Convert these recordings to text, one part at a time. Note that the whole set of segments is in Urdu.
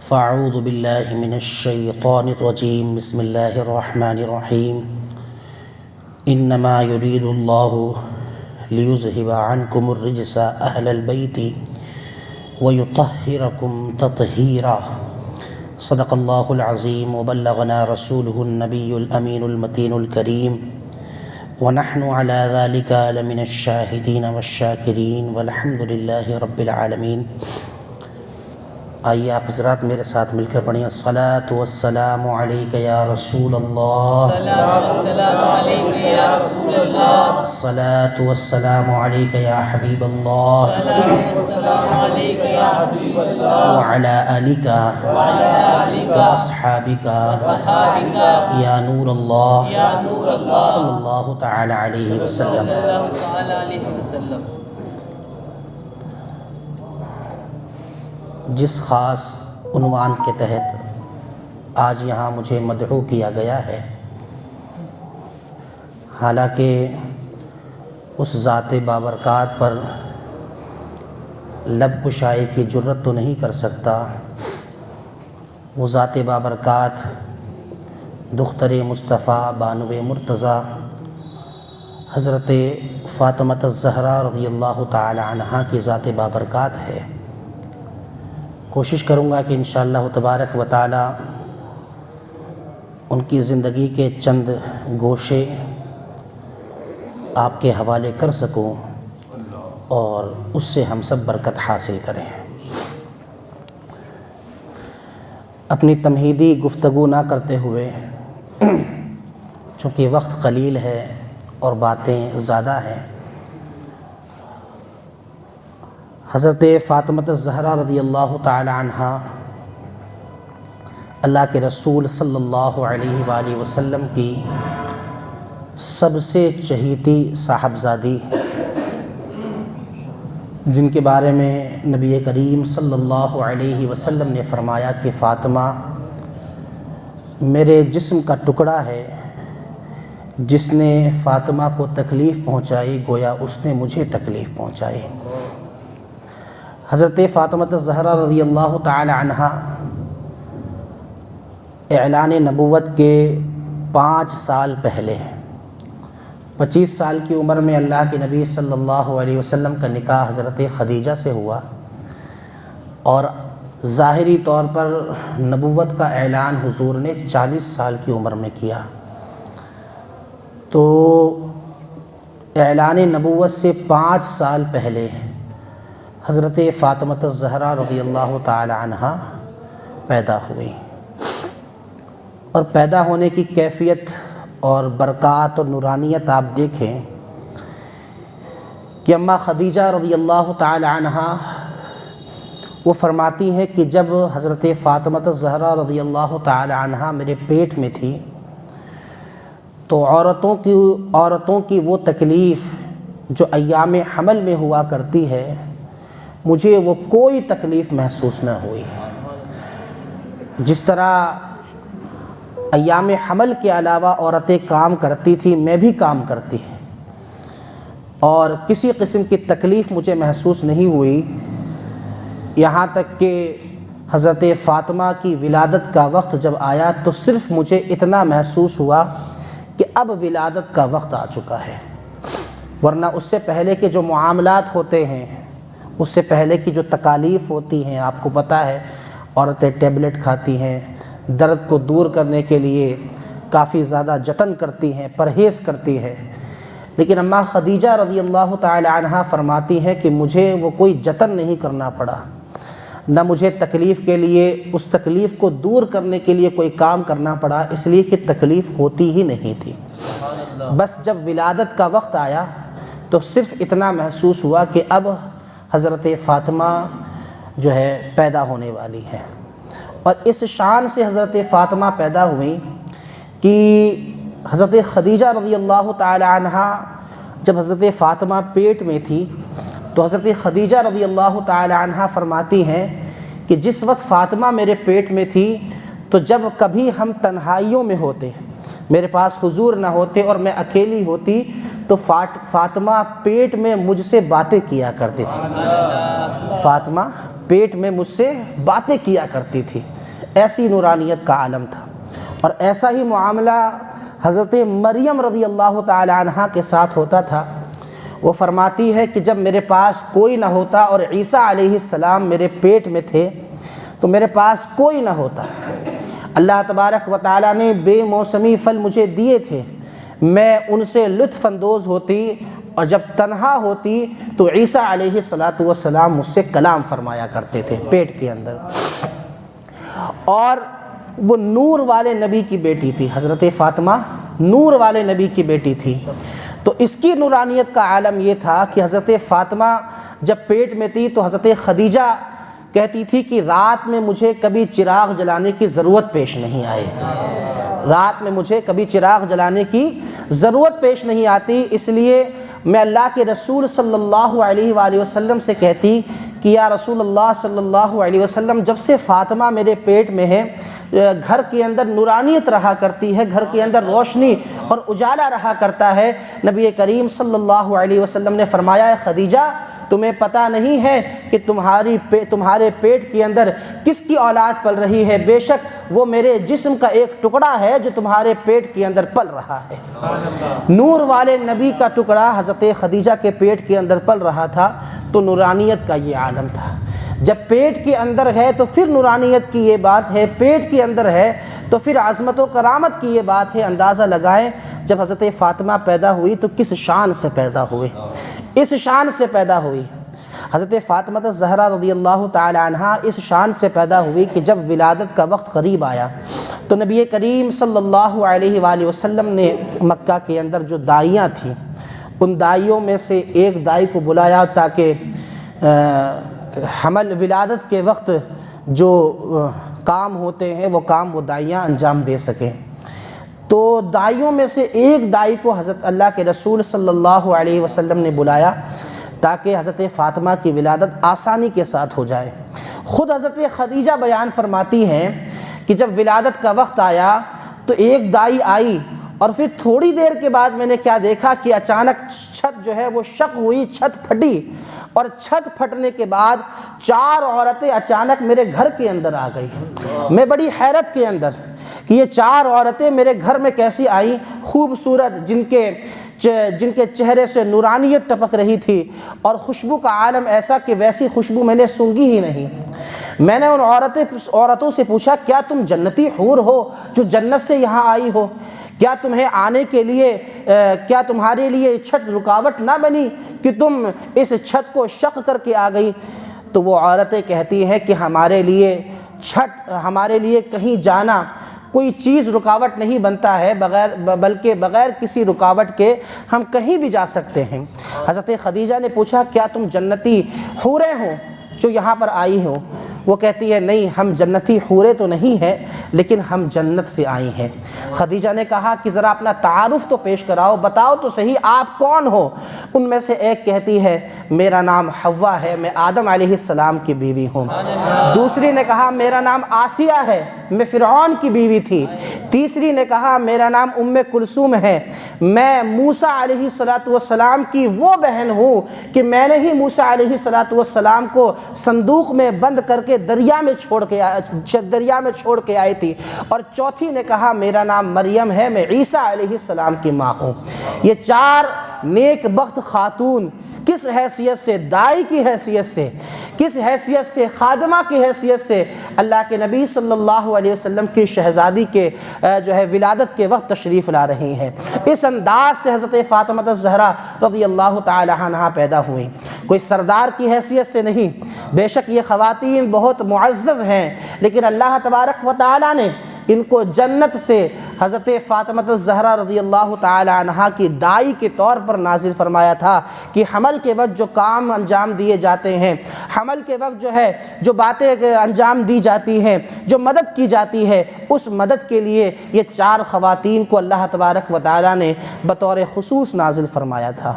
فاعوذ باللہ من الشیطان الرجیم بسم اللہ الرحمن الرحیم انما یرید اللہ لیذہب عنکم الرجس اہل البیت ویطہرکم تطہیرا صدق اللہ العظیم وبلغنا رسولہ النبی الامین المتین الکریم ونحن علی ذلک لمن الشاہدین والشاکرین والحمد للہ رب العالمین۔ آئیے آپ حضرات میرے ساتھ مل کر پڑھیں الصلاۃ والسلام علیک یا رسول اللہ، الصلاۃ والسلام علیک یا حبیب اللہ، وعلی آلک واصحابک یا نور اللہ صلی اللہ تعالی علیہ وسلم۔ جس خاص عنوان کے تحت آج یہاں مجھے مدعو کیا گیا ہے، حالانکہ اس ذات بابرکات پر لب کشائی کی جرت تو نہیں کر سکتا۔ وہ ذات بابرکات دختر مصطفیٰ بانو مرتضیٰ حضرت فاطمۃ الزہرا رضی اللہ تعالی عنہا کی ذات بابرکات ہے۔ کوشش کروں گا کہ انشاءاللہ تبارک و تعالی ان کی زندگی کے چند گوشے آپ کے حوالے کر سکوں اور اس سے ہم سب برکت حاصل کریں۔ اپنی تمہیدی گفتگو نہ کرتے ہوئے، چونکہ وقت قلیل ہے اور باتیں زیادہ ہیں، حضرت فاطمۃ الزہرا رضی اللہ تعالی عنہا اللہ کے رسول صلی اللہ علیہ وآلہ وسلم کی سب سے چہیتی صاحبزادی، جن کے بارے میں نبی کریم صلی اللہ علیہ وسلم نے فرمایا کہ فاطمہ میرے جسم کا ٹکڑا ہے، جس نے فاطمہ کو تکلیف پہنچائی گویا اس نے مجھے تکلیف پہنچائی۔ حضرت فاطمۃ الزہرا رضی اللہ تعالی عنہا اعلان نبوت کے 5 سال پہلے 25 سال کی عمر میں اللہ کے نبی صلی اللہ علیہ وسلم کا نکاح حضرت خدیجہ سے ہوا، اور ظاہری طور پر نبوت کا اعلان حضور نے 40 سال کی عمر میں کیا۔ تو اعلان نبوت سے 5 سال پہلے حضرت فاطمۃ الزہرا رضی اللہ تعالی عنہا پیدا ہوئی، اور پیدا ہونے کی کیفیت اور برکات اور نورانیت آپ دیکھیں کہ اماں خدیجہ رضی اللہ تعالی عنہا وہ فرماتی ہیں کہ جب حضرت فاطمۃ الزہرا رضی اللہ تعالی عنہا میرے پیٹ میں تھی تو عورتوں کی وہ تکلیف جو ایام حمل میں ہوا کرتی ہے، مجھے وہ کوئی تکلیف محسوس نہ ہوئی۔ جس طرح ایام حمل کے علاوہ عورتیں کام کرتی تھیں، میں بھی کام کرتی، اور کسی قسم کی تکلیف مجھے محسوس نہیں ہوئی، یہاں تک کہ حضرت فاطمہ کی ولادت کا وقت جب آیا تو صرف مجھے اتنا محسوس ہوا کہ اب ولادت کا وقت آ چکا ہے، ورنہ اس سے پہلے کے جو معاملات ہوتے ہیں، اس سے پہلے کی جو تکالیف ہوتی ہیں، آپ کو پتہ ہے عورتیں ٹیبلٹ کھاتی ہیں، درد کو دور کرنے کے لیے کافی زیادہ جتن کرتی ہیں، پرہیز کرتی ہیں، لیکن اماں خدیجہ رضی اللہ تعالی عنہا فرماتی ہیں کہ مجھے وہ کوئی جتن نہیں کرنا پڑا، نہ مجھے تکلیف کے لیے اس تکلیف کو دور کرنے کے لیے کوئی کام کرنا پڑا، اس لیے کہ تکلیف ہوتی ہی نہیں تھی۔ بس جب ولادت کا وقت آیا تو صرف اتنا محسوس ہوا کہ اب حضرت فاطمہ جو ہے پیدا ہونے والی ہے، اور اس شان سے حضرت فاطمہ پیدا ہوئیں کہ حضرت خدیجہ رضی اللہ تعالی عنہا جب حضرت فاطمہ پیٹ میں تھی تو حضرت خدیجہ رضی اللہ تعالی عنہا فرماتی ہیں کہ جس وقت فاطمہ میرے پیٹ میں تھی تو جب کبھی ہم تنہائیوں میں ہوتے، میرے پاس حضور نہ ہوتے اور میں اکیلی ہوتی، تو فاطمہ پیٹ میں مجھ سے باتیں کیا کرتی تھی۔ فاطمہ پیٹ میں مجھ سے باتیں کیا کرتی تھی۔ ایسی نورانیت کا عالم تھا۔ اور ایسا ہی معاملہ حضرت مریم رضی اللہ تعالی عنہا کے ساتھ ہوتا تھا۔ وہ فرماتی ہے کہ جب میرے پاس کوئی نہ ہوتا اور عیسیٰ علیہ السلام میرے پیٹ میں تھے تو میرے پاس کوئی نہ ہوتا، اللہ تبارک و تعالیٰ نے بے موسمی پھل مجھے دیے تھے، میں ان سے لطف اندوز ہوتی، اور جب تنہا ہوتی تو عیسیٰ علیہ السلام مجھ سے کلام فرمایا کرتے تھے پیٹ کے اندر۔ اور وہ نور والے نبی کی بیٹی تھی، حضرت فاطمہ نور والے نبی کی بیٹی تھی۔ تو اس کی نورانیت کا عالم یہ تھا کہ حضرت فاطمہ جب پیٹ میں تھی تو حضرت خدیجہ کہتی تھی کہ رات میں مجھے کبھی چراغ جلانے کی ضرورت پیش نہیں آئے، رات میں مجھے کبھی چراغ جلانے کی ضرورت پیش نہیں آتی، اس لیے میں اللہ کے رسول صلی اللہ علیہ وآلہ وسلم سے کہتی کہ یا رسول اللہ صلی اللہ علیہ وسلم، جب سے فاطمہ میرے پیٹ میں ہے گھر کے اندر نورانیت رہا کرتی ہے، گھر کے اندر روشنی اور اجالا رہا کرتا ہے۔ نبی کریم صلی اللہ علیہ وسلم نے فرمایا ہے خدیجہ تمہیں پتہ نہیں ہے کہ تمہارے پیٹ کے اندر کس کی اولاد پل رہی ہے، بے شک وہ میرے جسم کا ایک ٹکڑا ہے جو تمہارے پیٹ کے اندر پل رہا ہے۔ نور والے نبی کا ٹکڑا حضرت خدیجہ کے پیٹ کے اندر پل رہا تھا، تو نورانیت کا یہ عالم تھا۔ جب پیٹ کے اندر ہے تو پھر نورانیت کی یہ بات ہے، پیٹ کے اندر ہے تو پھر عظمت و کرامت کی یہ بات ہے۔ اندازہ لگائیں جب حضرت فاطمہ پیدا ہوئی تو کس شان سے پیدا ہوئے، اس شان سے پیدا ہوئی۔ حضرت فاطمہ الزہرا رضی اللہ تعالی عنہا اس شان سے پیدا ہوئی کہ جب ولادت کا وقت قریب آیا تو نبی کریم صلی اللہ علیہ وآلہ وسلم نے مکہ کے اندر جو دائیاں تھیں ان دائیوں میں سے ایک دائی کو بلایا تاکہ حمل ولادت کے وقت جو کام ہوتے ہیں وہ کام وہ دائیاں انجام دے سکیں۔ تو دائیوں میں سے ایک دائی کو حضرت اللہ کے رسول صلی اللہ علیہ وسلم نے بلایا تاکہ حضرت فاطمہ کی ولادت آسانی کے ساتھ ہو جائے۔ خود حضرت خدیجہ بیان فرماتی ہیں کہ جب ولادت کا وقت آیا تو ایک دائی آئی اور پھر تھوڑی دیر کے بعد میں نے کیا دیکھا کہ اچانک چھت جو ہے وہ شق ہوئی، چھت پھٹی، اور چھت پھٹنے کے بعد 4 عورتیں اچانک میرے گھر کے اندر آ گئی۔ میں بڑی حیرت کے اندر کہ یہ 4 عورتیں میرے گھر میں کیسی آئیں، خوبصورت، جن کے چہرے سے نورانیت ٹپک رہی تھی، اور خوشبو کا عالم ایسا کہ ویسی خوشبو میں نے سونگھی ہی نہیں۔ میں نے ان عورتوں سے پوچھا کیا تم جنتی حور ہو جو جنت سے یہاں آئی ہو؟ کیا تمہیں آنے کے لیے کیا تمہارے لیے چھت رکاوٹ نہ بنی کہ تم اس چھت کو شق کر کے آ گئی؟ تو وہ عورتیں کہتی ہیں کہ ہمارے لیے کہیں جانا کوئی چیز رکاوٹ نہیں بنتا ہے، بلکہ بغیر کسی رکاوٹ کے ہم کہیں بھی جا سکتے ہیں۔ حضرت خدیجہ نے پوچھا کیا تم جنتی حوریں ہو جو یہاں پر آئی ہو؟ وہ کہتی ہے نہیں، ہم جنتی حوریں تو نہیں ہیں لیکن ہم جنت سے آئی ہیں۔ خدیجہ نے کہا کہ ذرا اپنا تعارف تو پیش کراؤ، بتاؤ تو صحیح آپ کون ہو؟ ان میں سے ایک کہتی ہے میرا نام حوا ہے، میں آدم علیہ السلام کی بیوی ہوں۔ دوسری نے کہا میرا نام آسیہ ہے، میں فرعون کی بیوی تھی۔ تیسری نے کہا میرا نام ام کلثوم ہے، میں موسیٰ علیہ السلام کی وہ بہن ہوں کہ میں نے ہی موسیٰ علیہ السلام کو صندوق میں بند کر کے دریا میں چھوڑ کے آئی تھی۔ اور چوتھی نے کہا میرا نام مریم ہے، میں عیسیٰ علیہ السلام کی ماں ہوں۔ یہ 4 نیک بخت خاتون کس حیثیت سے، دائی کی حیثیت سے، کس حیثیت سے، خادمہ کی حیثیت سے اللہ کے نبی صلی اللہ علیہ وسلم کی شہزادی کے ولادت کے وقت تشریف لا رہی ہیں۔ اس انداز سے حضرت فاطمہ الزہرا رضی اللہ تعالی عنہا پیدا ہوئیں، کوئی سردار کی حیثیت سے نہیں۔ بے شک یہ خواتین بہت معزز ہیں، لیکن اللہ تبارک و تعالی نے ان کو جنت سے حضرت فاطمہ الزہرا رضی اللہ تعالی عنہا کی دائی کے طور پر نازل فرمایا تھا کہ حمل کے وقت جو کام انجام دیے جاتے ہیں، حمل کے وقت جو باتیں انجام دی جاتی ہیں، جو مدد کی جاتی ہے، اس مدد کے لیے یہ 4 خواتین کو اللہ تبارک و تعالی نے بطور خصوص نازل فرمایا تھا۔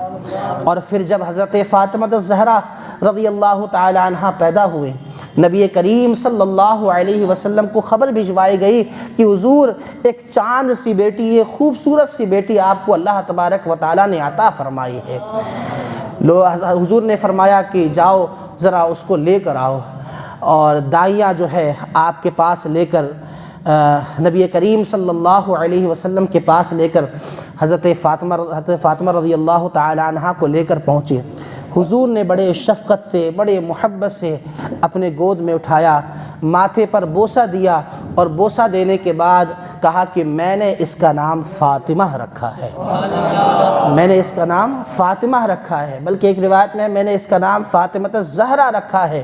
اور پھر جب حضرت فاطمہ الزہرا رضی اللہ تعالی عنہا پیدا ہوئے، نبی کریم صلی اللہ علیہ وسلم کو خبر بھجوائی گئی کہ حضور ایک چاند سی بیٹی، ایک خوبصورت سی بیٹی آپ کو اللہ تبارک و تعالی نے عطا فرمائی ہے۔ حضور نے فرمایا کہ جاؤ ذرا اس کو لے کر آؤ۔ اور دائیاں جو ہے آپ کے پاس لے کر نبی کریم صلی اللہ علیہ وسلم کے پاس لے کر حضرت فاطمہ رضی اللہ تعالی عنہا کو لے کر پہنچے۔ حضور نے بڑے شفقت سے، بڑے محبت سے اپنے گود میں اٹھایا، ماتھے پر بوسہ دیا، اور بوسہ دینے کے بعد کہا کہ میں نے اس کا نام فاطمہ رکھا ہے، میں نے اس کا نام فاطمہ رکھا ہے۔ بلکہ ایک روایت میں نے اس کا نام فاطمہ الزہرا رکھا ہے،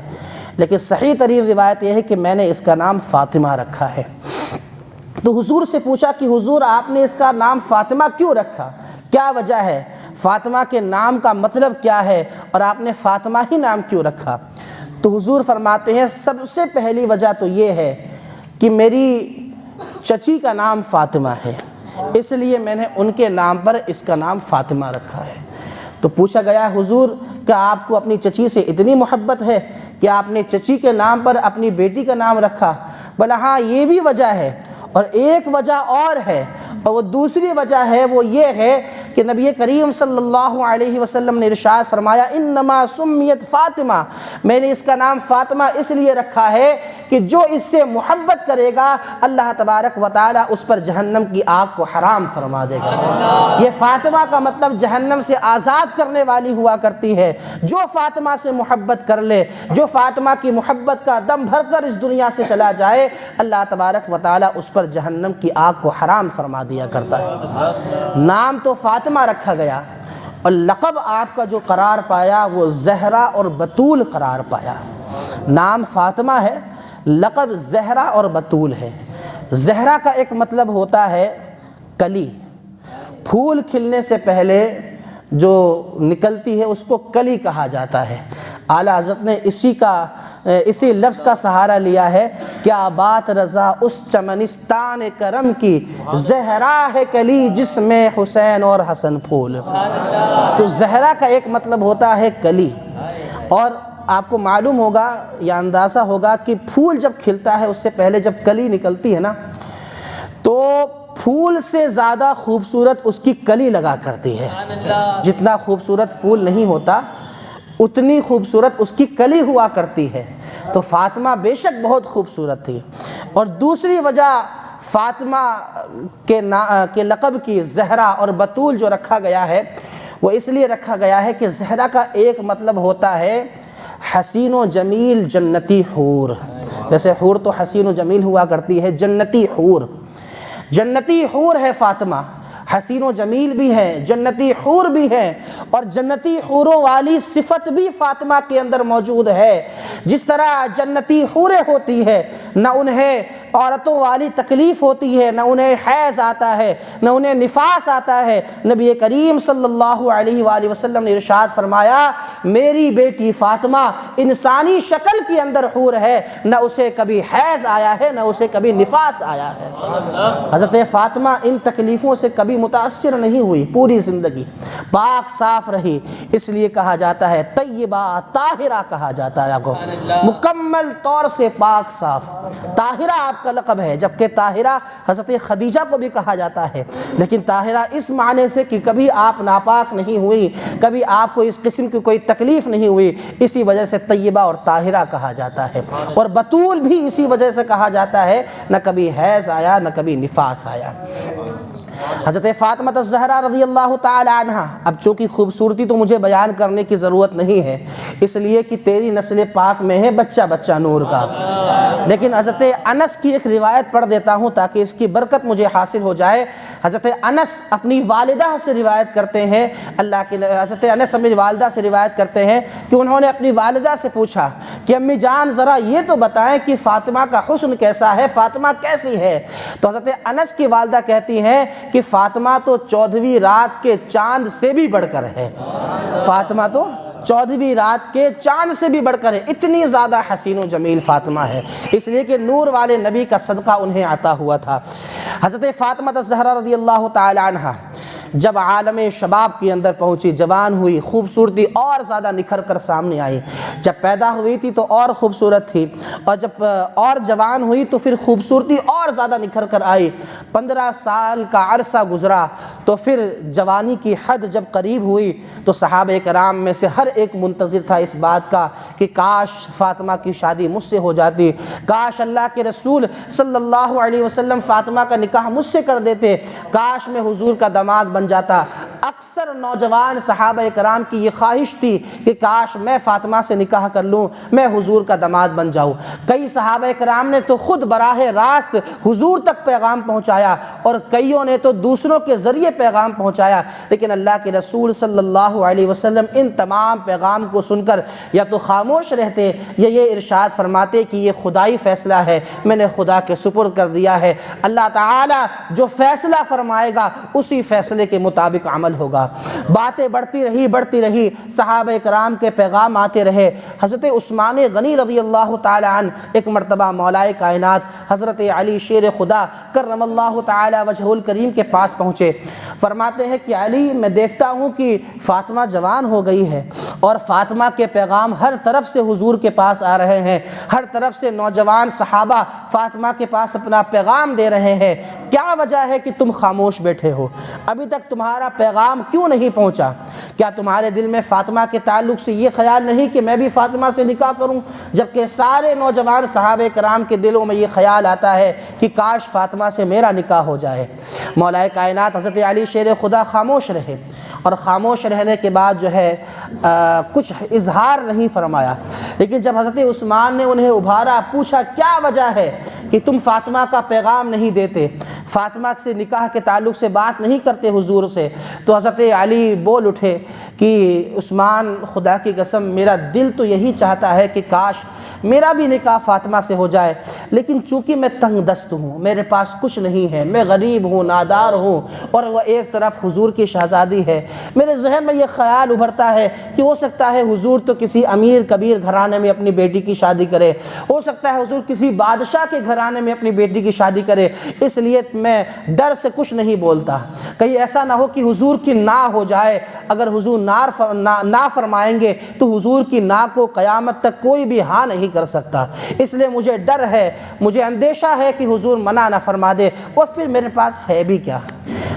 لیکن صحیح ترین روایت یہ ہے کہ میں نے اس کا نام فاطمہ رکھا ہے۔ تو حضور سے پوچھا کہ حضور آپ نے اس کا نام فاطمہ کیوں رکھا، کیا وجہ ہے، فاطمہ کے نام کا مطلب کیا ہے، اور آپ نے فاطمہ ہی نام کیوں رکھا؟ تو حضور فرماتے ہیں سب سے پہلی وجہ تو یہ ہے کہ میری چچی کا نام فاطمہ ہے، اس لیے میں نے ان کے نام پر اس کا نام فاطمہ رکھا ہے۔ تو پوچھا گیا حضور کہ آپ کو اپنی چچی سے اتنی محبت ہے کہ آپ نے چچی کے نام پر اپنی بیٹی کا نام رکھا؟ بولا ہاں یہ بھی وجہ ہے، اور ایک وجہ اور ہے، اور وہ دوسری وجہ ہے وہ یہ ہے کہ نبی کریم صلی اللہ علیہ وسلم نے ارشاد فرمایا انما سمیت فاطمہ، میں نے اس کا نام فاطمہ اس لیے رکھا ہے کہ جو اس سے محبت کرے گا اللہ تبارک و تعالی اس پر جہنم کی آگ کو حرام فرما دے گا۔ یہ فاطمہ کا مطلب جہنم سے آزاد کرنے والی ہوا کرتی ہے۔ جو فاطمہ سے محبت کر لے، جو فاطمہ کی محبت کا دم بھر کر اس دنیا سے چلا جائے، اللہ تبارک و تعالی اس پر جہنم کی آگ کو حرام فرما دیا کرتا ہے۔ نام تو فاطمہ رکھا گیا، اور لقب آپ کا جو قرار پایا وہ زہرا اور بطول قرار پایا۔ نام فاطمہ ہے، لقب زہرا اور بطول ہے۔ زہرا کا ایک مطلب ہوتا ہے کلی، پھول کھلنے سے پہلے جو نکلتی ہے اس کو کلی کہا جاتا ہے۔ اعلیٰ حضرت نے اسی لفظ کا سہارا لیا ہے، کیا بات رضا اس چمنستان کرم کی، زہرا ہے کلی جس میں حسین اور حسن پھول۔ تو زہرا کا ایک مطلب ہوتا ہے کلی، اور آپ کو معلوم ہوگا یا اندازہ ہوگا کہ پھول جب کھلتا ہے اس سے پہلے جب کلی نکلتی ہے نا، تو پھول سے زیادہ خوبصورت اس کی کلی لگا کرتی ہے۔ جتنا خوبصورت پھول نہیں ہوتا اتنی خوبصورت اس کی کلی ہوا کرتی ہے۔ تو فاطمہ بے شک بہت خوبصورت تھی۔ اور دوسری وجہ فاطمہ کے لقب کی زہرا اور بطول جو رکھا گیا ہے وہ اس لیے رکھا گیا ہے کہ زہرا کا ایک مطلب ہوتا ہے حسین و جمیل جنتی حور۔ ویسے حور تو حسین و جمیل ہوا کرتی ہے، جنتی حور، جنتی حور ہے فاطمہ، حسین و جمیل بھی ہے، جنتی حور بھی ہے، اور جنتی حوروں والی صفت بھی فاطمہ کے اندر موجود ہے۔ جس طرح جنتی حوریں ہوتی ہے، نہ انہیں عورتوں والی تکلیف ہوتی ہے، نہ انہیں حیض آتا ہے، نہ انہیں نفاس آتا ہے۔ نبی کریم صلی اللہ علیہ وآلہ وسلم نے ارشاد فرمایا میری بیٹی فاطمہ انسانی شکل کے اندر حور ہے، نہ اسے کبھی حیض آیا ہے نہ اسے کبھی نفاس آیا ہے۔ حضرت فاطمہ ان تکلیفوں سے کبھی متاثر نہیں ہوئی، پوری زندگی پاک صاف رہی، اس لیے کہا جاتا ہے طیبہ طاہرہ کہا جاتا ہے، آپ کو مکمل طور سے پاک صاف۔ طاہرہ آپ کا لقب ہے، جبکہ طاہرہ حضرت خدیجہ کو بھی کہا جاتا ہے، لیکن طاہرہ اس معنی سے کہ کبھی آپ ناپاک نہیں ہوئی، کبھی آپ کو اس قسم کی کوئی تکلیف نہیں ہوئی، اسی وجہ سے طیبہ اور طاہرہ کہا جاتا ہے۔ اور بطول بھی اسی وجہ سے کہا جاتا ہے، نہ کبھی حیض آیا نہ کبھی نفاس آیا۔ حضرت فاطمہ الزہرا رضی اللہ تعالی عنہا، اب چونکہ خوبصورتی تو مجھے بیان کرنے کی ضرورت نہیں ہے، اس لیے کہ تیری نسل پاک میں ہے بچہ بچہ نور کا، لیکن حضرت انس کی ایک روایت پڑھ دیتا ہوں تاکہ اس کی برکت مجھے حاصل ہو جائے۔ حضرت انس اپنی والدہ سے روایت کرتے ہیں، حضرت انس اپنی والدہ سے روایت کرتے ہیں کہ انہوں نے اپنی والدہ سے پوچھا کہ امی جان ذرا یہ تو بتائیں کہ فاطمہ کا حسن کیسا ہے، فاطمہ کیسی ہے؟ تو حضرت انس کی والدہ کہتی ہیں کہ فاطمہ تو 14ویں رات کے چاند سے بھی بڑھ کر ہے، فاطمہ تو 14ویں رات کے چاند سے بھی بڑھ کر ہے، اتنی زیادہ حسین و جمیل فاطمہ ہے، اس لیے کہ نور والے نبی کا صدقہ انہیں عطا ہوا تھا۔ حضرت فاطمہ الزہرا رضی اللہ تعالی عنہا جب عالم شباب کے اندر پہنچی، جوان ہوئی، خوبصورتی اور زیادہ نکھر کر سامنے آئی۔ جب پیدا ہوئی تھی تو اور خوبصورت تھی، اور جب اور جوان ہوئی تو پھر خوبصورتی اور زیادہ نکھر کر آئی۔ 15 سال کا عرصہ گزرا تو پھر جوانی کی حد جب قریب ہوئی تو صحابہ کرام میں سے ہر ایک منتظر تھا اس بات کا کہ کاش فاطمہ کی شادی مجھ سے ہو جاتی، کاش اللہ کے رسول صلی اللہ علیہ وسلم فاطمہ کا نکاح مجھ سے کر دیتے، کاش میں حضور کا داماد بن جاتا۔ اکثر نوجوان صحابہ کرام کی یہ خواہش تھی کہ کاش میں فاطمہ سے نکاح کر لوں، میں حضور کا داماد بن جاؤں۔ کئی صحابہ کرام نے تو خود براہ راست حضور تک پیغام پہنچایا، اور کئیوں نے تو دوسروں کے ذریعے پیغام پہنچایا، لیکن اللہ کے رسول صلی اللہ علیہ وسلم ان تمام پیغام کو سن کر یا تو خاموش رہتے یا یہ ارشاد فرماتے کہ یہ خدائی فیصلہ ہے، میں نے خدا کے سپرد کر دیا ہے، اللہ تعالی جو فیصلہ فرمائے گا اسی فیصلے کے مطابق عمل ہوگا۔ باتیں بڑھتی رہی، صحابہ کرام کے پیغام آتے رہے۔ حضرت عثمان غنی رضی اللہ تعالی عنہ ایک مرتبہ مولائے کائنات حضرت علی شیر خدا کرم اللہ تعالی وجہہ الکریم کے پاس پہنچے۔ فرماتے ہیں کہ علی، میں دیکھتا ہوں کہ فاطمہ جوان ہو گئی ہے اور فاطمہ کے پیغام ہر طرف سے حضور کے پاس آ رہے ہیں، ہر طرف سے نوجوان صحابہ فاطمہ کے پاس اپنا پیغام دے رہے ہیں، کیا وجہ ہے کہ تم خاموش بیٹھے ہو؟ ابھی تک تمہارا پیغام کیوں نہیں پہنچا؟ کیا تمہارے دل میں فاطمہ کے تعلق سے یہ خیال نہیں کہ میں بھی فاطمہ سے نکاح کروں؟ جبکہ سارے نوجوان صحابہ کرام کے دلوں میں یہ خیال آتا ہے کہ کاش فاطمہ سے میرا نکاح ہو جائے۔ مولا کائنات حضرت علی شیر خدا خاموش رہے، اور خاموش رہنے کے بعد جو ہے کچھ اظہار نہیں فرمایا، لیکن جب حضرت عثمان نے انہیں ابھارا، پوچھا کیا وجہ ہے کہ تم فاطمہ کا پیغام نہیں دیتے، فاطمہ سے نکاح کے تعلق سے بات نہیں کرتے حضور سے، تو حضرت علی بول اٹھے کہ عثمان، خدا کی قسم میرا دل تو یہی چاہتا ہے کہ کاش میرا بھی نکاح فاطمہ سے ہو جائے، لیکن چونکہ میں تنگ دست ہوں، میرے پاس کچھ نہیں ہے، میں غریب ہوں، نادار ہوں، اور وہ ایک طرف حضور کی شہزادی ہے، میرے ذہن میں یہ خیال ابھرتا ہے کہ ہو سکتا ہے حضور تو کسی امیر کبیر گھرانے میں اپنی بیٹی کی شادی کرے، ہو سکتا ہے حضور کسی بادشاہ کے گھرانے میں اپنی بیٹی کی شادی کرے، اس لیے میں ڈر سے کچھ نہیں بولتا، کہیں ایسا نہ ہو کہ حضور کی نا ہو جائے، اگر حضور نا فرمائیں گے تو حضور کی نا کو قیامت تک کوئی بھی ہاں نہیں کر سکتا، اس لیے مجھے ڈر ہے، مجھے اندیشہ ہے کہ حضور منع نہ فرما دے، اور پھر میرے پاس ہے بھی کیا،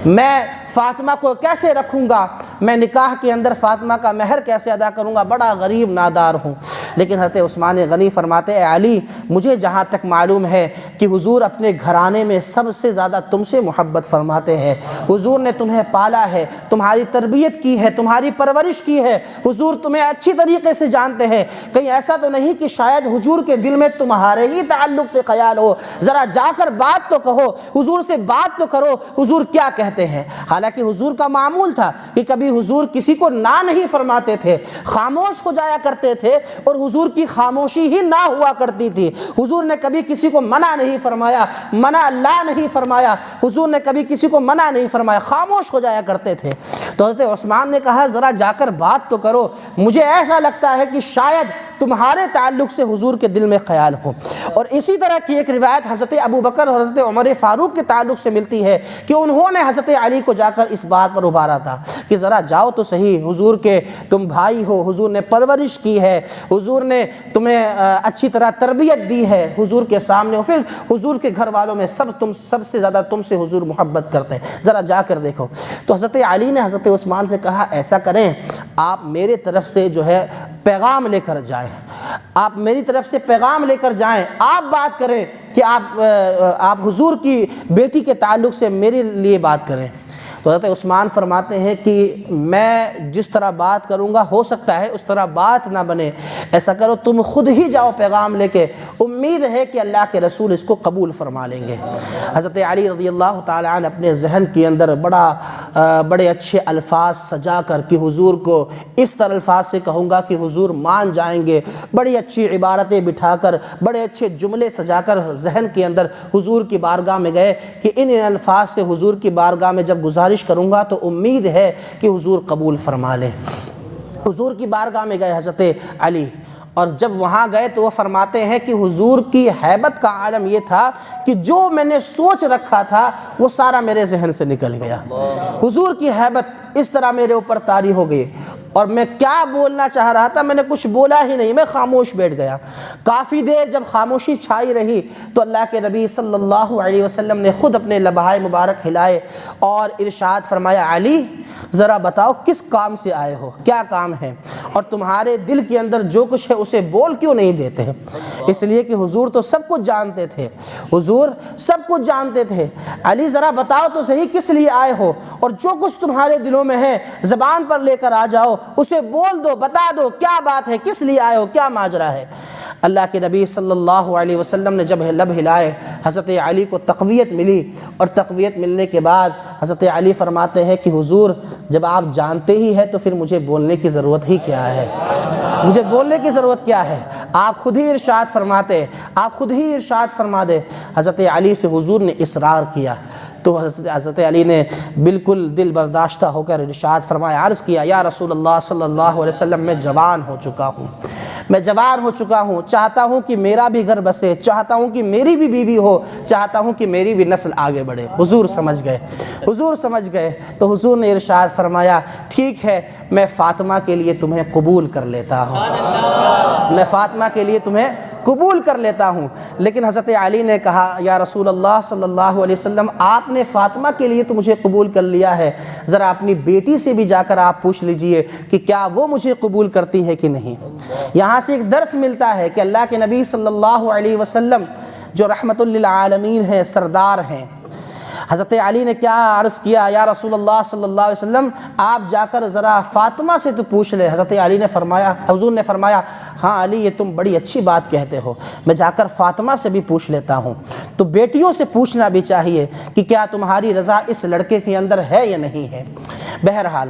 میں فاطمہ کو کیسے رکھوں گا، میں نکاح کے اندر فاطمہ کا مہر کیسے ادا کروں گا، بڑا غریب نادار ہوں۔ لیکن حضرت عثمان غنی فرماتے، اے علی، مجھے جہاں تک معلوم ہے کہ حضور اپنے گھرانے میں سب سے زیادہ تم سے محبت فرماتے ہیں، حضور نے تمہیں پالا ہے، تمہاری تربیت کی ہے، تمہاری پرورش کی ہے، حضور تمہیں اچھی طریقے سے جانتے ہیں، کہیں ایسا تو نہیں کہ شاید حضور کے دل میں تمہارے ہی تعلق سے خیال ہو، ذرا جا کر بات تو کہو، حضور سے بات تو کرو، حضور کیا کہتے ہیں۔ حالانکہ حضور کا معمول تھا کہ کبھی حضور کسی کو نہ نہیں فرماتے تھے، خاموش ہو جایا کرتے تھے، اور حضور کی خاموشی ہی نہ ہوا کرتی تھی، حضور نے کبھی کسی کو منع نہیں فرمایا، منع لا نہیں فرمایا، حضور نے کبھی کسی کو منع نہیں فرمایا، خاموش ہو جایا کرتے تھے۔ تو حضرت عثمان نے کہا ذرا جا کر بات تو کرو، مجھے ایسا لگتا ہے کہ شاید تمہارے تعلق سے حضور کے دل میں خیال ہو۔ اور اسی طرح کی ایک روایت حضرت ابو بکر اور حضرت عمر فاروق کے تعلق سے ملتی ہے کہ انہوں نے حضرت علی کو جا کر اس بات پر ابھارا تھا کہ ذرا جاؤ تو صحیح، حضور کے تم بھائی ہو، حضور نے پرورش کی ہے، حضور نے تمہیں اچھی طرح تربیت دی ہے، حضور کے سامنے، اور پھر حضور کے گھر والوں میں سب سے زیادہ تم سے حضور محبت کرتے ہیں، ذرا جا کر دیکھو۔ تو حضرت علی نے حضرت عثمان سے کہا ایسا کریں، آپ میرے طرف سے جو ہے پیغام لے کر جائیں، آپ میری طرف سے پیغام لے کر جائیں، آپ بات کریں کہ آپ حضور کی بیٹی کے تعلق سے میرے لیے بات کریں۔ تو حضرت عثمان فرماتے ہیں کہ میں جس طرح بات کروں گا ہو سکتا ہے اس طرح بات نہ بنے، ایسا کرو تم خود ہی جاؤ پیغام لے کے، امید ہے کہ اللہ کے رسول اس کو قبول فرما لیں گے۔ حضرت علی رضی اللہ تعالی عنہ اپنے ذہن کے اندر بڑے اچھے الفاظ سجا کر کہ حضور کو اس طرح الفاظ سے کہوں گا کہ حضور مان جائیں گے، بڑی اچھی عبارتیں بٹھا کر، بڑے اچھے جملے سجا کر ذہن کے اندر حضور کی بارگاہ میں گئے کہ ان الفاظ سے حضور کی بارگاہ میں جب گزارش کروں گا تو امید ہے کہ حضور قبول فرما لیں۔ حضور کی بارگاہ میں گئے حضرت علی، اور جب وہاں گئے تو وہ فرماتے ہیں کہ حضور کی ہیبت کا عالم یہ تھا کہ جو میں نے سوچ رکھا تھا وہ سارا میرے ذہن سے نکل گیا۔ حضور کی ہیبت اس طرح میرے اوپر طاری ہو گئی، اور میں کیا بولنا چاہ رہا تھا میں نے کچھ بولا ہی نہیں، میں خاموش بیٹھ گیا۔ کافی دیر جب خاموشی چھائی رہی تو اللہ کے نبی صلی اللہ علیہ وسلم نے خود اپنے لبہائے مبارک ہلائے اور ارشاد فرمایا، علی ذرا بتاؤ کس کام سے آئے ہو، کیا کام ہے، اور تمہارے دل کے اندر جو کچھ ہے اسے بول کیوں نہیں دیتے؟ اس لیے کہ حضور تو سب کچھ جانتے تھے، حضور سب کچھ جانتے تھے۔ علی ذرا بتاؤ تو صحیح کس لیے آئے ہو، اور جو کچھ تمہارے دلوں میں ہے زبان پر لے کر آ جاؤ، اسے بول دو، بتا دو کیا بات ہے، کس لیے آئے ہو، کیا ماجرا ہے۔ اللہ کے نبی صلی اللہ علیہ وسلم نے جب لب ہلائے، حضرت علی کو تقویت ملی، اور تقویت ملنے کے بعد حضرت علی فرماتے ہیں کہ حضور جب آپ جانتے ہی ہیں تو پھر مجھے بولنے کی ضرورت ہی کیا ہے، مجھے بولنے کی ضرورت کیا ہے، آپ خود ہی ارشاد فرماتے، آپ خود ہی ارشاد فرما دے۔ حضرت علی سے حضور نے اصرار کیا تو حضرت علی نے بالکل دل برداشتہ ہو کر ارشاد فرمایا، عرض کیا، یا رسول اللہ صلی اللہ علیہ وسلم میں جوان ہو چکا ہوں، میں جوان ہو چکا ہوں، چاہتا ہوں کہ میرا بھی گھر بسے، چاہتا ہوں کہ میری بھی بیوی ہو، چاہتا ہوں کہ میری بھی نسل آگے بڑھے۔ حضور سمجھ گئے، حضور سمجھ گئے تو حضور نے ارشاد فرمایا، ٹھیک ہے میں فاطمہ کے لیے تمہیں قبول کر لیتا ہوں، میں فاطمہ کے لیے تمہیں قبول کر لیتا ہوں۔ لیکن حضرت علی نے کہا، یا رسول اللہ صلی اللہ علیہ وسلم آپ نے فاطمہ کے لیے تو مجھے قبول کر لیا ہے، ذرا اپنی بیٹی سے بھی جا کر آپ پوچھ لیجئے کہ کیا وہ مجھے قبول کرتی ہے کہ نہیں۔ یہاں سے ایک درس ملتا ہے کہ اللہ کے نبی صلی اللہ علیہ وسلم جو رحمت للعالمین ہیں، سردار ہیں، حضرت علی نے کیا عرض کیا، یا رسول اللہ صلی اللہ علیہ وسلم آپ جا کر ذرا فاطمہ سے تو پوچھ لے۔ حضرت علی نے فرمایا، حضور نے فرمایا، ہاں علی یہ تم بڑی اچھی بات کہتے ہو، میں جا کر فاطمہ سے بھی پوچھ لیتا ہوں۔ تو بیٹیوں سے پوچھنا بھی چاہیے کہ کیا تمہاری رضا اس لڑکے کے اندر ہے یا نہیں ہے۔ بہرحال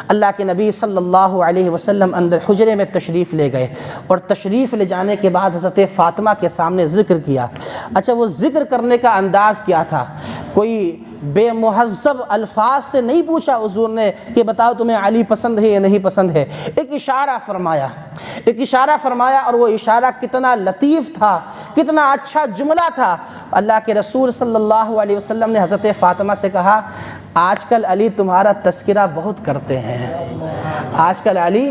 اللہ کے نبی صلی اللہ علیہ وسلم اندر حجرے میں تشریف لے گئے، اور تشریف لے جانے کے بعد حضرت فاطمہ کے سامنے ذکر کیا۔ اچھا وہ ذکر کرنے کا انداز کیا تھا؟ کوئی بے مہذب الفاظ سے نہیں پوچھا حضور نے کہ بتاؤ تمہیں علی پسند ہے یا نہیں پسند ہے، ایک اشارہ فرمایا، ایک اشارہ فرمایا، اور وہ اشارہ کتنا لطیف تھا، کتنا اچھا جملہ تھا۔ اللہ کے رسول صلی اللہ علیہ وسلم نے حضرت فاطمہ سے کہا، آج کل علی تمہارا تذکرہ بہت کرتے ہیں، آج کل علی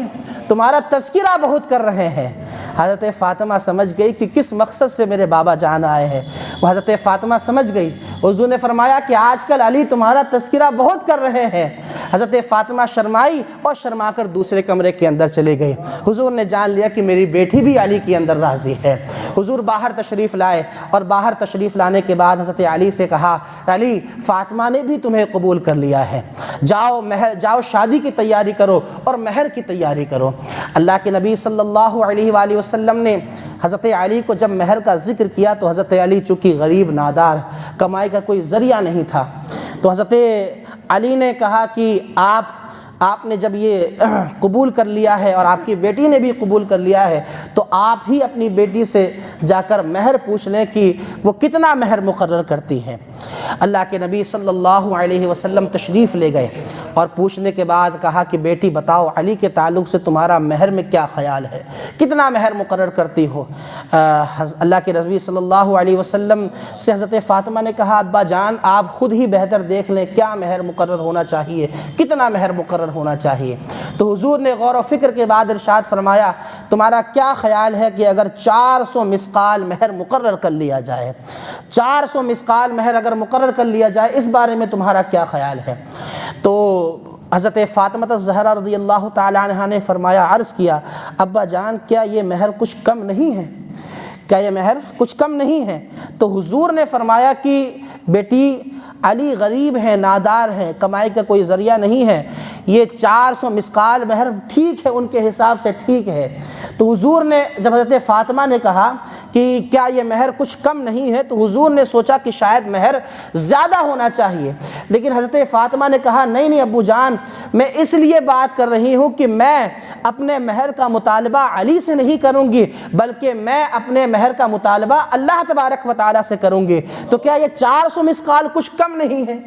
تمہارا تذکرہ بہت کر رہے ہیں۔ حضرت فاطمہ سمجھ گئی کہ کس مقصد سے میرے بابا جان آئے ہیں، وہ حضرت فاطمہ سمجھ گئی۔ حضور نے فرمایا کہ آج کل علی تمہارا تذکرہ بہت کر رہے ہیں۔ حضرت فاطمہ شرمائی اور شرما کر دوسرے کمرے کے اندر چلے گئی۔ حضور نے جان لیا کہ میری بیٹی بھی علی کے اندر راضی ہے۔ حضور باہر تشریف لائے، اور باہر تشریف لانے کے بعد حضرت علی سے کہا، علی فاطمہ نے بھی تمہیں قبول کر لیا ہے، جاؤ شادی کی تیاری کرو اور مہر کی تیاری کرو۔ اللہ کے نبی صلی اللہ علیہ وآلہ وسلم نے حضرت علی کو جب مہر کا ذکر کیا تو حضرت علی چونکہ غریب نادار، کمائی کا کوئی ذریعہ نہیں تھا، تو حضرت علی نے کہا کہ آپ نے جب یہ قبول کر لیا ہے اور آپ کی بیٹی نے بھی قبول کر لیا ہے تو آپ ہی اپنی بیٹی سے جا کر مہر پوچھ لیں کہ وہ کتنا مہر مقرر کرتی ہے۔ اللہ کے نبی صلی اللہ علیہ وسلم تشریف لے گئے اور پوچھنے کے بعد کہا کہ بیٹی بتاؤ علی کے تعلق سے تمہارا مہر میں کیا خیال ہے، کتنا مہر مقرر کرتی ہو۔ اللہ کے نبی صلی اللہ علیہ وسلم سے حضرت فاطمہ نے کہا، ابا جان آپ خود ہی بہتر دیکھ لیں کیا مہر مقرر ہونا چاہیے، کتنا مہر مقرر ہونا چاہیے۔ تو حضور نے غور و فکر کے بعد ارشاد فرمایا، تمہارا کیا خیال ہے کہ اگر 400 مسقال مہر مقرر کر لیا جائے، 400 مسقال مہر اگر مقرر کر لیا جائے، اس بارے میں تمہارا کیا خیال ہے؟ تو حضرت فاطمہ الزہرا رضی اللہ تعالی عنہا نے فرمایا، عرض کیا، ابا جان کیا یہ مہر کچھ کم نہیں ہے، کیا یہ مہر کچھ کم نہیں ہے؟ تو حضور نے فرمایا کہ بیٹی علی غریب ہیں، نادار ہیں، کمائی کا کوئی ذریعہ نہیں ہے، یہ 400 مسقال مہر ٹھیک ہے، ان کے حساب سے ٹھیک ہے۔ تو حضور نے جب حضرت فاطمہ نے کہا کہ کیا یہ مہر کچھ کم نہیں ہے، تو حضور نے سوچا کہ شاید مہر زیادہ ہونا چاہیے، لیکن حضرت فاطمہ نے کہا نہیں ابو جان، میں اس لیے بات کر رہی ہوں کہ میں اپنے مہر کا مطالبہ علی سے نہیں کروں گی، بلکہ میں اپنے مہر کا مطالبہ اللہ تبارک و تعالیٰ سے کروں گی۔ تو کیا یہ 400 مسقال کچھ کم نہیں ہے؟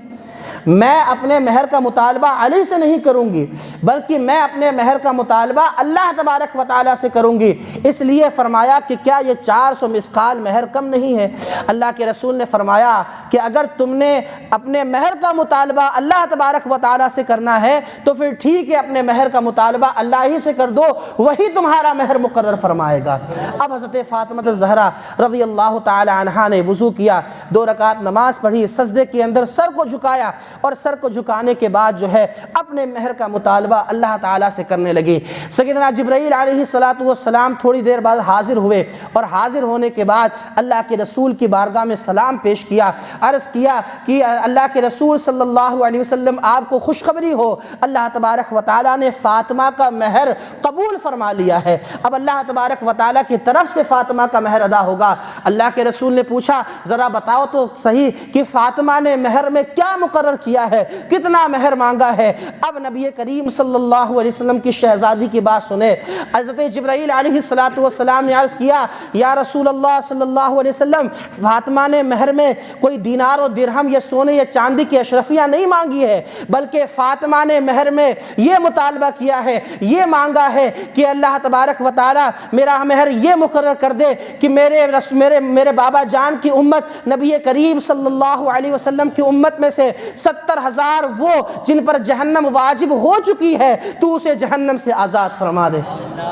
میں اپنے مہر کا مطالبہ علی سے نہیں کروں گی بلکہ میں اپنے مہر کا مطالبہ اللہ تبارک و تعالیٰ سے کروں گی۔ اس لیے فرمایا کہ کیا یہ 400 مثقال مہر کم نہیں ہے؟ اللہ کے رسول نے فرمایا کہ اگر تم نے اپنے مہر کا مطالبہ اللہ تبارک و تعالیٰ سے کرنا ہے تو پھر ٹھیک ہے، اپنے مہر کا مطالبہ اللہ ہی سے کر دو، وہی تمہارا مہر مقرر فرمائے گا۔ اب حضرت فاطمہ الزہرا رضی اللہ تعالی عنہا نے وضو کیا، 2 رکعت نماز پڑھی، سجدے کے اندر سر کو جھکایا اور سر کو جھکانے کے بعد جو ہے اپنے مہر کا مطالبہ اللہ تعالیٰ سے کرنے لگی۔ سیدنا جبرائیل علیہ السلام تھوڑی دیر بعد حاضر ہوئے اور حاضر ہونے کے بعد اللہ کے رسول کی بارگاہ میں سلام پیش کیا، عرض کیا کہ اللہ کے رسول صلی اللہ علیہ وسلم آپ کو خوشخبری ہو، اللہ تبارک و تعالیٰ نے فاطمہ کا مہر قبول فرما لیا ہے، اب اللہ تبارک و تعالیٰ کی طرف سے فاطمہ کا مہر ادا ہوگا۔ اللہ کے رسول نے پوچھا ذرا بتاؤ تو صحیح کہ فاطمہ نے مہر میں کیا مقرر کیا ہے، کتنا مہر مانگا ہے؟ اب نبی کریم صلی اللہ علیہ وسلم کی شہزادی کی بات سنے۔ حضرت جبرائیل علیہ السلام نے عرض کیا یا رسول اللہ صلی اللہ علیہ وسلم، فاطمہ نے مہر میں کوئی دینار و درہم یا سونے یا چاندی کی اشرفیاں نہیں مانگی ہے، بلکہ فاطمہ نے مہر میں یہ مطالبہ کیا ہے، یہ مانگا ہے کہ اللہ تبارک و تعالی میرا مہر یہ مقرر کر دے کہ میرے بابا جان کی امت، نبی کریم صلی اللہ علیہ وسلم کی امت میں سے 70,000 وہ جن پر جہنم واجب ہو چکی ہے تو اسے جہنم سے آزاد فرما دے۔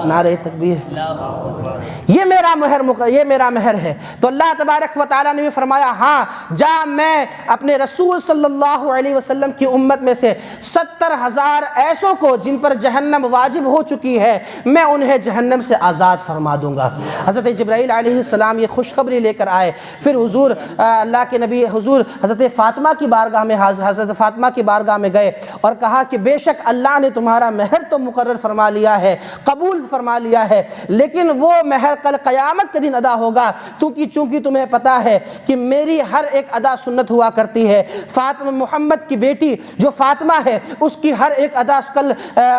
نعرہ تکبیر۔ یہ میرا مہر ہے۔ تو اللہ تبارک و تعالیٰ نے بھی فرمایا ہاں جا، میں اپنے رسول صلی اللہ علیہ وسلم کی امت میں سے 70,000 ایسوں کو جن پر جہنم واجب ہو چکی ہے میں انہیں جہنم سے آزاد فرما دوں گا۔ حضرت جبرائیل علیہ السلام یہ خوشخبری لے کر آئے، پھر حضور اللہ کے نبی حضور حضرت فاطمہ کی بارگاہ میں گئے اور کہا کہ بے شک اللہ نے تمہارا مہر تو مقرر فرما لیا ہے، قبول فرما لیا ہے، لیکن وہ مہر کل قیامت کے دن ادا ہوگا، چونکہ تمہیں پتہ ہے کہ میری ہر ایک ادا سنت ہوا کرتی ہے۔ فاطمہ محمد کی بیٹی جو فاطمہ ہے اس کی ہر ایک ادا کل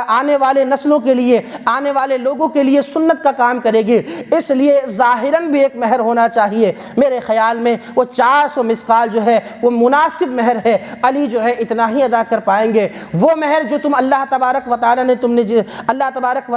آنے والے نسلوں کے لیے، آنے والے لوگوں کے لیے سنت کا کام کرے گی، اس لیے ظاہراً بھی ایک مہر ہونا چاہیے۔ میرے خیال میں وہ 400 مثقال جو ہے وہ مناسب مہر ہے، علی جو ہے اتنا ہی ادا کر پائیں گے۔ وہ مہر جو اللہ تبارک و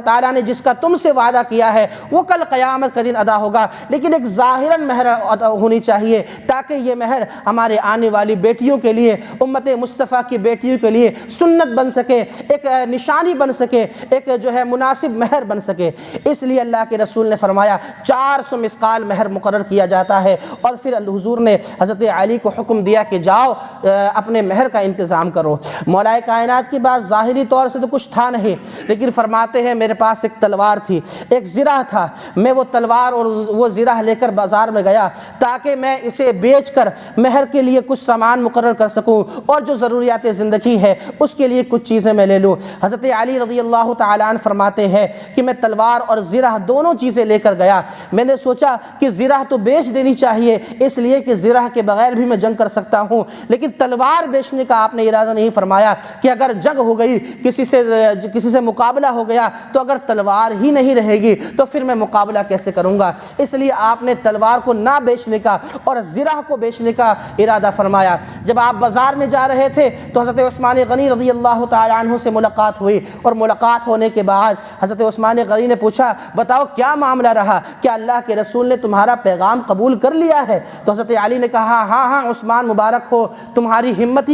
تعالیٰ نے جس کا تم سے وعدہ کیا ہے وہ کل قیامت کا دن ادا ہوگا، لیکن ایک ظاہراً مہر ہونی چاہیے تاکہ یہ مہر ہمارے آنے والی بیٹیوں کے لیے، امت مصطفیٰ کی بیٹیوں کے لیے سنت بن سکے، ایک نشانی بن سکے، ایک جو ہے مناسب مہر بن سکے۔ اس لیے اللہ کے رسول نے فرمایا 400 مثقال مہر مقرر کیا جاتا ہے، اور پھر حضور نے حضرت علی کو حکم دیا کہ جاؤ اپنے مہر کا انتظام کرو۔ مولا کائنات کی بات ظاہری طور سے تو کچھ تھا نہیں، لیکن فرماتے ہیں میرے پاس ایک تلوار تھی، ایک زرہ تھا، میں وہ تلوار اور وہ زرہ لے کر بازار میں گیا تاکہ میں اسے بیچ کر مہر کے لیے کچھ سامان مقرر کر سکوں اور جو ضروریات زندگی ہے اس کے لیے کچھ چیزیں میں لے لوں۔ حضرت علی رضی اللہ تعالیٰ عنہ فرماتے ہیں کہ میں تلوار اور زرہ دونوں چیزیں لے کر گیا۔ میں نے سوچا کہ زرہ تو بیچ دینی چاہیے، اس لیے کہ زرہ کے بغیر بھی میں جنگ کر سکتا ہوں، لیکن تلوار بیچنے کا آپ نے ارادہ نہیں فرمایا کہ اگر جنگ ہو گئی، کسی سے مقابلہ ہو گیا تو اگر تلوار ہی نہیں رہے گی تو پھر میں مقابلہ کیسے کروں گا؟ اس لیے آپ نے تلوار کو نہ بیچنے کا اور زرہ کو بیچنے کا ارادہ فرمایا۔ جب آپ بازار میں جا رہے تھے تو حضرت عثمان غنی رضی اللہ تعالیٰ عنہ سے ملاقات ہوئی، اور ملاقات ہونے کے بعد حضرت عثمان غنی نے پوچھا بتاؤ کیا معاملہ رہا، کیا اللہ کے رسول نے تمہارا پیغام قبول کر لیا ہے؟ تو حضرت علی نے کہا ہاں عثمان مبارک ہو، تمہاری ہمت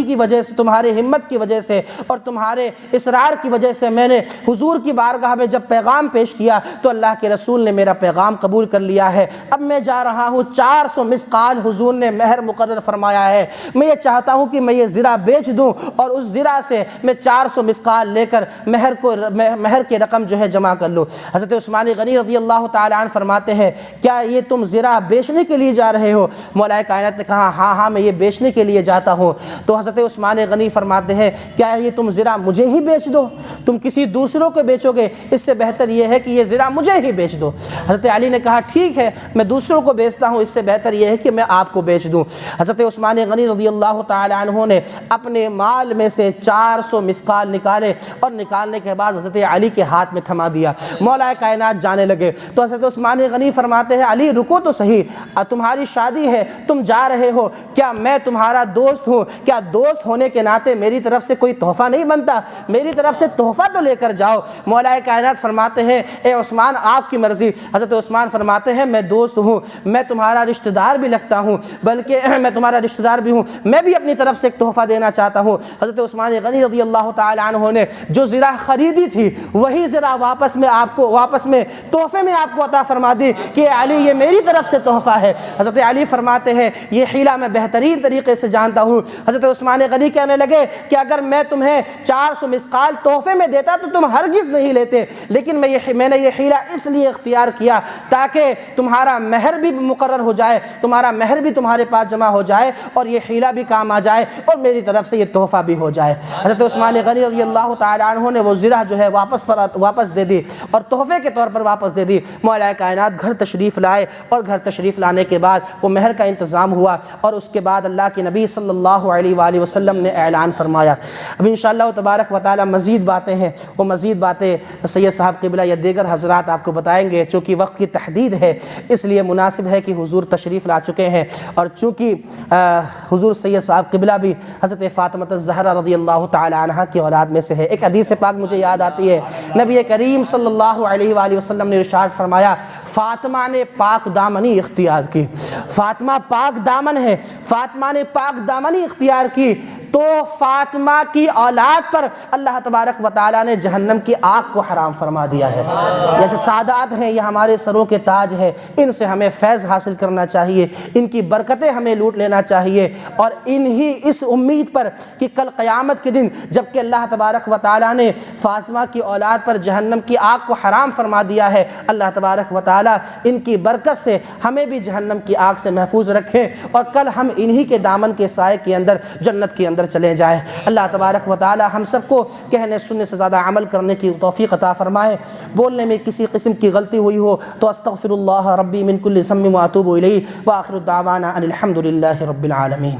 کی وجہ سے اور تمہارے اصرار کی وجہ سے میں نے حضور کی بارگاہ میں جب پیغام پیش کیا تو اللہ کے رسول نے میرا پیغام قبول کر لیا ہے۔ اب میں جا رہا ہوں، 400 مثقال حضور نے مہر مقرر فرمایا ہے، میں یہ چاہتا ہوں کہ میں یہ زرہ بیچ دوں اور اس زرہ سے میں 400 مثقال لے کر مہر کی رقم جو ہے جمع کر لوں۔ حضرت عثمان غنی رضی اللہ تعالیٰ عنہ فرماتے ہیں کیا یہ تم زرہ بیچنے کے لیے جا رہے ہو؟ مولا کائنات نے کہا ہاں میں یہ بیچنے کے لیے جاتا ہوں۔ تو حضرت عثمان غنی فرماتے ہیں کیا یہ تم زرہ مجھے ہی بیچ دو، تم کسی دوسروں کو بیچو گے، اس سے بہتر یہ ہے کہ یہ زرہ مجھے ہی بیچ دو۔ حضرت علی نے کہا ٹھیک ہے میں دوسروں کو بیچتا ہوں، اس سے بہتر یہ ہے کہ میں آپ کو بیچ دوں۔ حضرت عثمان غنی رضی اللہ تعالیٰ عنہ نے اپنے مال میں سے 400 مثقال نکالے اور نکالنے کے بعد حضرت علی کے ہاتھ میں تھما دیا۔ مولا کائنات جانے لگے تو حضرت عثمان غنی فرماتے ہیں علی رکو تو صحیح، تمہاری شادی ہے، تم جا رہے ہو، کیا میں تمہارا دوست ہوں؟ کیا دوست ہونے کے ناطے میری طرف سے کوئی تحفہ نہیں بنتا، میری طرف سے تحفہ تو لے کر جاؤ۔ مولا کائنات فرماتے ہیں اے عثمان آپ کی مرضی۔ حضرت عثمان فرماتے ہیں میں دوست ہوں، میں تمہارا رشتہ دار بھی لگتا ہوں، بلکہ میں تمہارا رشتہ دار بھی ہوں، میں بھی اپنی طرف سے ایک تحفہ دینا چاہتا ہوں۔ حضرت عثمان غنی رضی اللہ تعالی عنہ نے جو زرہ خریدی تھی وہی زرہ واپس میں تحفے میں آپ کو عطا فرما دی کہ علی یہ میری طرف سے تحفہ ہے۔ حضرت علی فرماتے ہیں یہ حیلہ میں بہترین طریقے سے جانتا ہوں۔ حضرت عثمان غنی کہنے لگے کہ اگر میں تمہیں 400 مسقال تحفے میں دیتا تو تم ہرگز نہیں لیتے، لیکن میں نے یہ حیلہ اس لیے اختیار کیا تاکہ تمہارا مہر بھی مقرر ہو جائے، تمہارا مہر بھی تمہارے پاس جمع ہو جائے اور یہ حیلہ بھی کام آ جائے اور میری طرف سے یہ تحفہ بھی ہو جائے۔ حضرت عثمان غنی رضی اللہ تعالی عنہ نے وہ زرہ جو ہے واپس دے دی اور تحفے کے طور پر واپس دے دی۔ مولا کائنات گھر تشریف لائے اور گھر تشریف لانے کے بعد وہ مہر کا انتظام ہوا اور اس کے بعد اللہ کے نبی صلی اللہ علیہ وآلہ وسلم نے اعلان فرمایا۔ اب انشاءاللہ تبارک و تعالی مزید باتیں ہیں، وہ مزید باتیں سید صاحب قبلہ یا دیگر حضرات آپ کو بتائیں گے۔ چونکہ وقت کی تحدید ہے اس لیے مناسب ہے کہ حضور تشریف لا چکے ہیں، اور چونکہ حضور سید صاحب قبلہ بھی حضرت فاطمہ الزہرا رضی اللہ تعالی عنہا کی اولاد میں سے ہے۔ ایک حدیث پاک مجھے یاد آتی ہے، نبی کریم صلی اللہ علیہ وآلہ وسلم نے ارشاد فرمایا فاطمہ نے پاک دامنی اختیار کی، فاطمہ پاک دامن ہے، فاطمہ نے پاک دامنی اختیار کی تو فاطمہ کی اولاد پر اللہ تبارک و تعالیٰ نے جہنم کی آگ کو حرام فرما دیا ہے۔ یہ جو سادات ہیں یہ ہمارے سروں کے تاج ہے، ان سے ہمیں فیض حاصل کرنا چاہیے، ان کی برکتیں ہمیں لوٹ لینا چاہیے، اور انہی اس امید پر کہ کل قیامت کے دن جب کہ اللہ تبارک و تعالیٰ نے فاطمہ کی اولاد پر جہنم کی آگ کو حرام فرما دیا ہے، اللہ تبارک و تعالیٰ ان کی برکت سے ہمیں بھی جہنم کی آگ سے محفوظ رکھیں اور کل ہم انہی کے دامن کے سائے کے اندر جنت کے اندر چلے جائیں۔ اللہ تبارک و تعالی ہم سب کو کہنے سننے سے زیادہ عمل کرنے کی توفیق عطا فرمائے۔ بولنے میں کسی قسم کی غلطی ہوئی ہو تو استغفر اللہ ربی من کل ذنب واتوب الیہ، وآخر دعوانا ان الحمد للہ رب العالمین۔